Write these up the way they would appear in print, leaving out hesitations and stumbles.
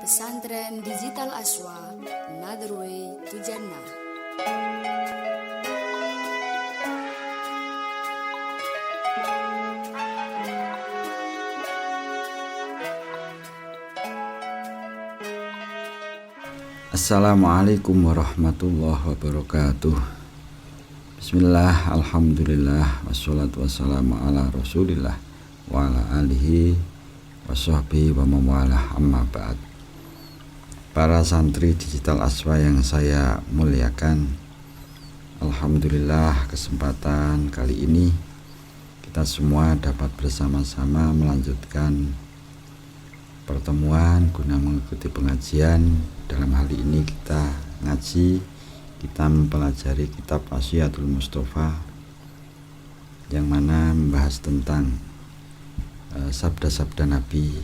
Pesantren Digital Aswa, Another Way to Jannah. Assalamualaikum warahmatullahi wabarakatuh. Bismillah, alhamdulillah, wassalatu wassalamu ala rasulillah wa ala alihi wa sahbihi wa mawalah, amma ba'd. Para santri Digital Aswa yang saya muliakan, alhamdulillah kesempatan kali ini kita semua dapat bersama-sama melanjutkan pertemuan guna mengikuti pengajian. Dalam hal ini kita ngaji, kita mempelajari kitab Wasiyatul Mustafa yang mana membahas tentang sabda-sabda Nabi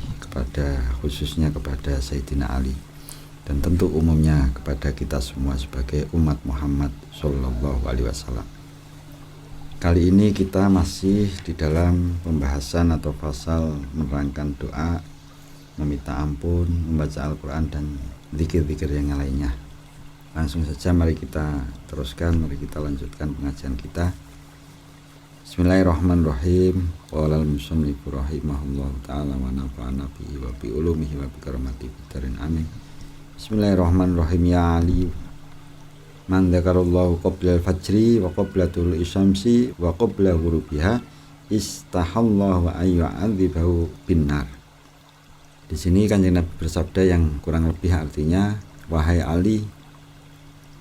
khususnya kepada Sayyidina Ali, dan tentu umumnya kepada kita semua sebagai umat Muhammad Sallallahu Alaihi Wasallam. Kali ini kita masih di dalam pembahasan atau fasal menerangkan doa, meminta ampun, membaca Al-Quran, dan zikir-zikir yang lainnya. Langsung saja mari kita teruskan, mari kita lanjutkan pengajian kita. Bismillahirrahmanirrahim. Qala al-musannifu rahimahullahu ta'ala wa nafa'ana bihi wa bi ulumihi wa bi karamatihi bidarin amin. Bismillahirrahmanirrahim. Ya Ali, man dzakarallahu qabla al-fajri wa qabla tulu'i syamsi wa qabla ghurubiha istahallahu wa ayyu'adzibahu binnar. Di sini Kanjeng Nabi bersabda yang kurang lebih artinya, wahai Ali,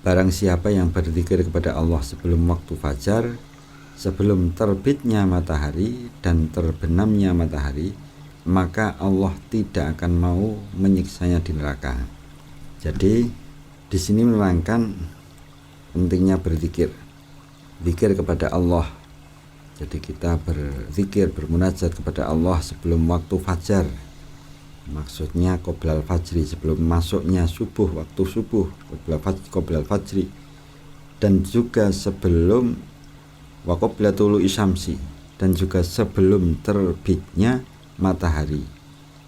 barang siapa yang berzikir kepada Allah sebelum waktu fajar, sebelum terbitnya matahari dan terbenamnya matahari, maka Allah tidak akan mau menyiksanya di neraka. Jadi di sini menerangkan pentingnya berzikir, zikir kepada Allah. Jadi kita berzikir, bermunajat kepada Allah sebelum waktu fajar. Maksudnya qoblal fajri, sebelum masuknya subuh, waktu subuh, qoblal fajri, dan juga sebelum wa qobla tulu'i syamsi, dan juga sebelum terbitnya matahari.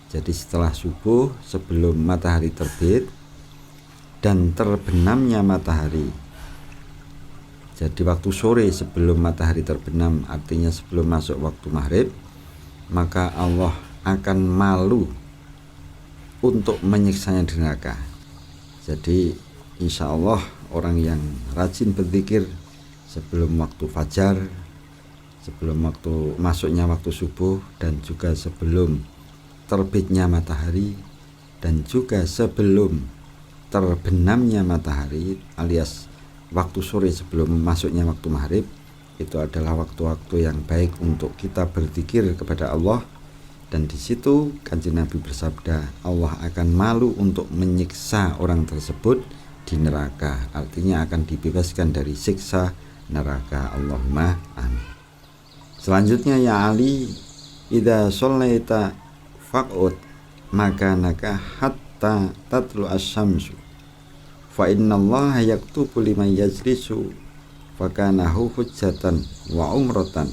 Jadi setelah subuh, sebelum matahari terbit dan terbenamnya matahari. Jadi waktu sore sebelum matahari terbenam, artinya sebelum masuk waktu maghrib, maka Allah akan malu untuk menyiksanya di neraka. Jadi insya Allah orang yang rajin berzikir sebelum waktu fajar, sebelum waktu masuknya waktu subuh, dan juga sebelum terbitnya matahari, dan juga sebelum terbenamnya matahari alias waktu sore sebelum masuknya waktu maghrib, itu adalah waktu-waktu yang baik untuk kita berzikir kepada Allah. Dan di situ Kanjeng Nabi bersabda, Allah akan malu untuk menyiksa orang tersebut di neraka. Artinya akan dibebaskan dari siksa neraka. Allahumma amin. Selanjutnya, ya Ali, idza shallaita faq'ud makanaka hatta tatlu asy-syamsu fa innallaha yaktubu liman yajlisu fa kanahu hujjatan wa umratan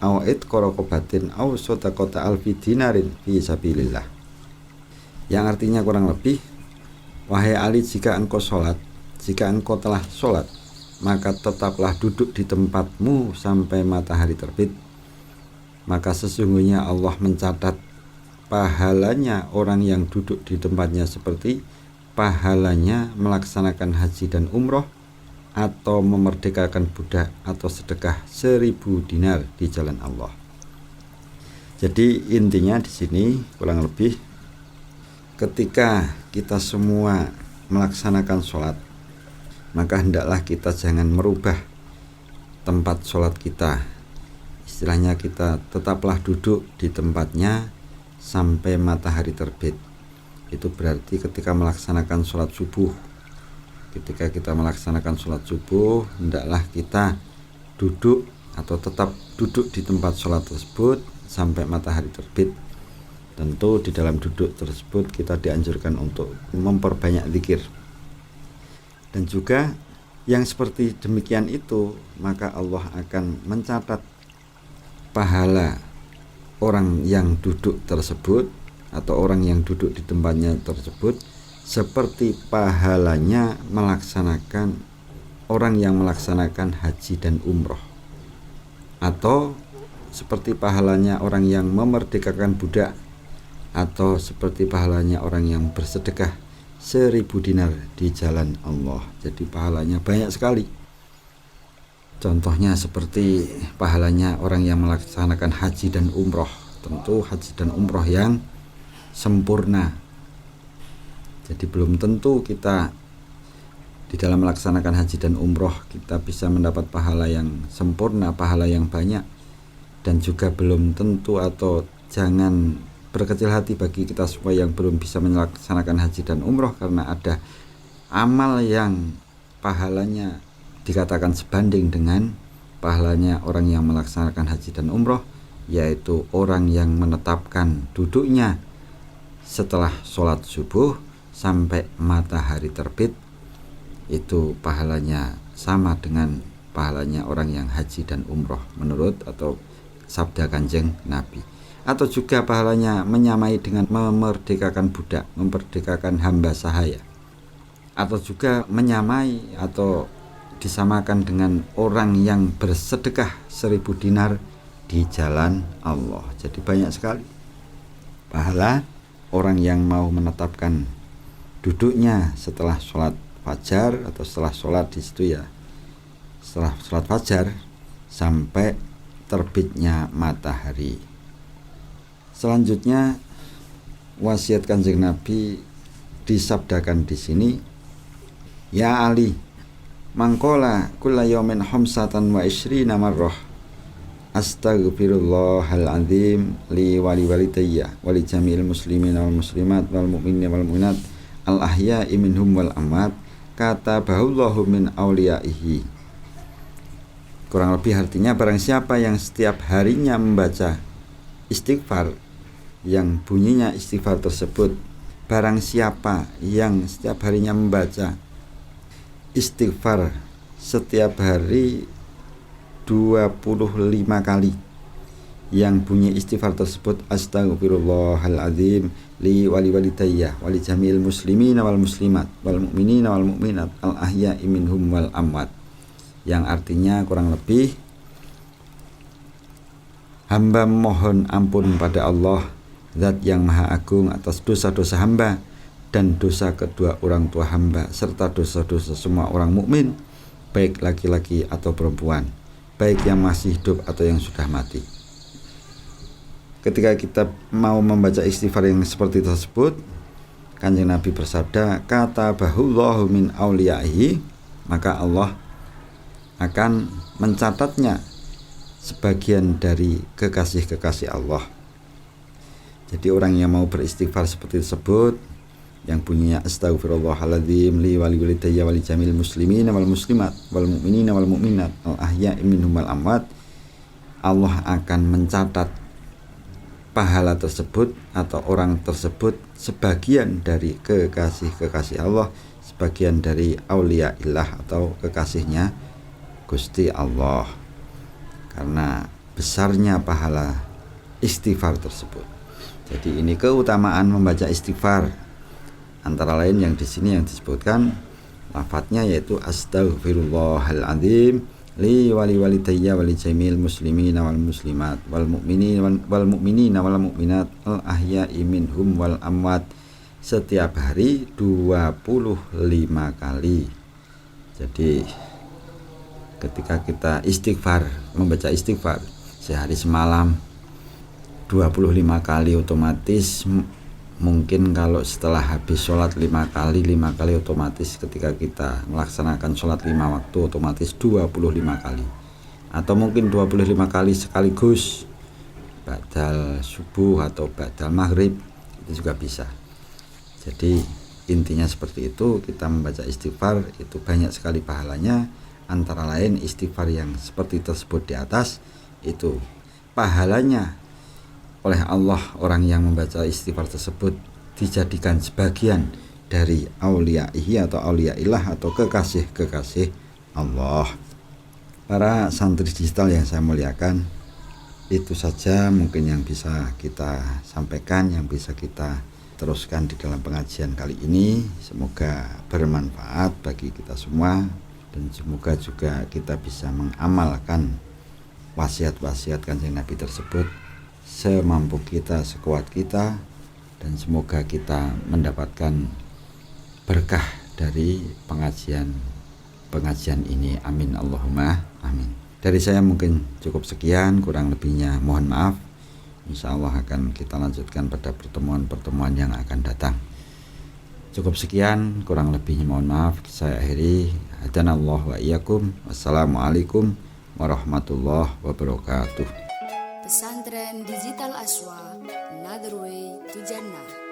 await korokobatin aw sodakota alfi dinarin fi sabilillah. Yang artinya kurang lebih, wahai Ali, jika engkau telah sholat, maka tetaplah duduk di tempatmu sampai matahari terbit. Maka sesungguhnya Allah mencatat pahalanya orang yang duduk di tempatnya seperti pahalanya melaksanakan haji dan umroh, atau memerdekakan budak, atau sedekah 1000 dinar di jalan Allah. Jadi intinya di sini kurang lebih, ketika kita semua melaksanakan sholat, maka hendaklah kita jangan merubah tempat sholat kita. Istilahnya kita tetaplah duduk di tempatnya sampai matahari terbit. Itu berarti ketika melaksanakan sholat subuh, ketika kita melaksanakan sholat subuh, hendaklah kita duduk atau tetap duduk di tempat sholat tersebut sampai matahari terbit. Tentu di dalam duduk tersebut kita dianjurkan untuk memperbanyak zikir. Dan juga yang seperti demikian itu, maka Allah akan mencatat pahala orang yang duduk tersebut atau orang yang duduk di tempatnya tersebut seperti pahalanya melaksanakan orang yang melaksanakan haji dan umroh, atau seperti pahalanya orang yang memerdekakan budak, atau seperti pahalanya orang yang bersedekah 1000 dinar di jalan Allah. Jadi pahalanya banyak sekali. Contohnya seperti pahalanya orang yang melaksanakan haji dan umroh. Tentu haji dan umroh yang sempurna. Jadi belum tentu kita di dalam melaksanakan haji dan umroh kita bisa mendapat pahala yang sempurna, pahala yang banyak. Dan juga belum tentu atau jangan berkecil hati bagi kita semua yang belum bisa melaksanakan haji dan umroh, karena ada amal yang pahalanya dikatakan sebanding dengan pahalanya orang yang melaksanakan haji dan umroh, yaitu orang yang menetapkan duduknya setelah sholat subuh sampai matahari terbit. Itu pahalanya sama dengan pahalanya orang yang haji dan umroh menurut atau sabda Kanjeng Nabi. Atau juga pahalanya menyamai dengan memerdekakan budak, memerdekakan hamba sahaya. Atau juga menyamai atau disamakan dengan orang yang bersedekah 1000 dinar di jalan Allah. Jadi banyak sekali pahala orang yang mau menetapkan duduknya setelah sholat fajar atau setelah sholat di situ ya, setelah sholat fajar sampai terbitnya matahari. Selanjutnya wasiat Kanjeng Nabi disabdakan di sini, ya Ali, mangkola kulla yaumin khamsatan wa ishrina marrah astaghfirullahal azim li wali walidayya wali jami'il muslimin wal muslimat wal mu'minin wal mu'minat al ahya'i minhum wal amwat katabahullahu min awliyaihi. Kurang lebih artinya, barang siapa yang setiap harinya membaca istighfar yang bunyinya istighfar tersebut, barang siapa yang setiap harinya membaca istighfar setiap hari 25 kali, yang bunyi istighfar tersebut astaghfirullahaladzim li wali walidayya wali jami'il muslimin wal muslimat wal mu'minin wal mu'minat al ahya'i minhum wal amwat, yang artinya kurang lebih hamba mohon ampun pada Allah Zat yang Maha Agung atas dosa-dosa hamba dan dosa kedua orang tua hamba serta dosa-dosa semua orang mukmin, baik laki-laki atau perempuan, baik yang masih hidup atau yang sudah mati. Ketika kita mau membaca istighfar yang seperti tersebut, Kanjeng Nabi bersabda, katabahullahu min awliyaihi, maka Allah akan mencatatnya sebagian dari kekasih-kekasih Allah. Jadi orang yang mau beristighfar seperti tersebut, yang bunyinya astaghfirullahaladzim li wali walidayya wali jamil muslimin wal muslimat wal mu'minin wal mu'minat al ahya'i minhum wal amwat, Allah akan mencatat pahala tersebut atau orang tersebut sebagian dari kekasih-kekasih Allah, sebagian dari auliyaillah atau kekasihnya Gusti Allah, karena besarnya pahala istighfar tersebut. Jadi ini keutamaan membaca istighfar, antara lain yang di sini yang disebutkan lafadznya yaitu astaghfirullahaladzim li wali walidayya wali jamil muslimin wal muslimat wal mu'minin wal mu'minat al ahya'i minhum wal amwat, setiap hari 25 kali. Jadi ketika kita istighfar, membaca istighfar sehari semalam 25 kali, otomatis mungkin kalau setelah habis sholat 5 kali otomatis ketika kita melaksanakan sholat 5 waktu otomatis 25 kali, atau mungkin 25 kali sekaligus ba'dal subuh atau ba'dal maghrib, itu juga bisa. Jadi intinya seperti itu, kita membaca istighfar itu banyak sekali pahalanya, antara lain istighfar yang seperti tersebut di atas itu pahalanya oleh Allah, orang yang membaca istighfar tersebut dijadikan sebagian dari auliyaihi atau auliyaillah atau kekasih-kekasih Allah. Para santri digital yang saya muliakan, Itu saja mungkin yang bisa kita sampaikan, yang bisa kita teruskan di dalam pengajian kali ini. Semoga bermanfaat bagi kita semua, dan semoga juga kita bisa mengamalkan wasiat-wasiat Kanjeng Nabi tersebut semampu kita, sekuat kita, dan semoga kita mendapatkan berkah dari pengajian ini. Amin Allahumma amin. Dari saya mungkin cukup sekian, kurang lebihnya mohon maaf. Insya Allah akan kita lanjutkan pada pertemuan-pertemuan yang akan datang. Cukup sekian, kurang lebihnya mohon maaf. Saya akhiri. Hadanallahu wa iyyakum. Wassalamualaikum warahmatullahi wabarakatuh. Pesantren Digital Aswa, Another Way to Jannah.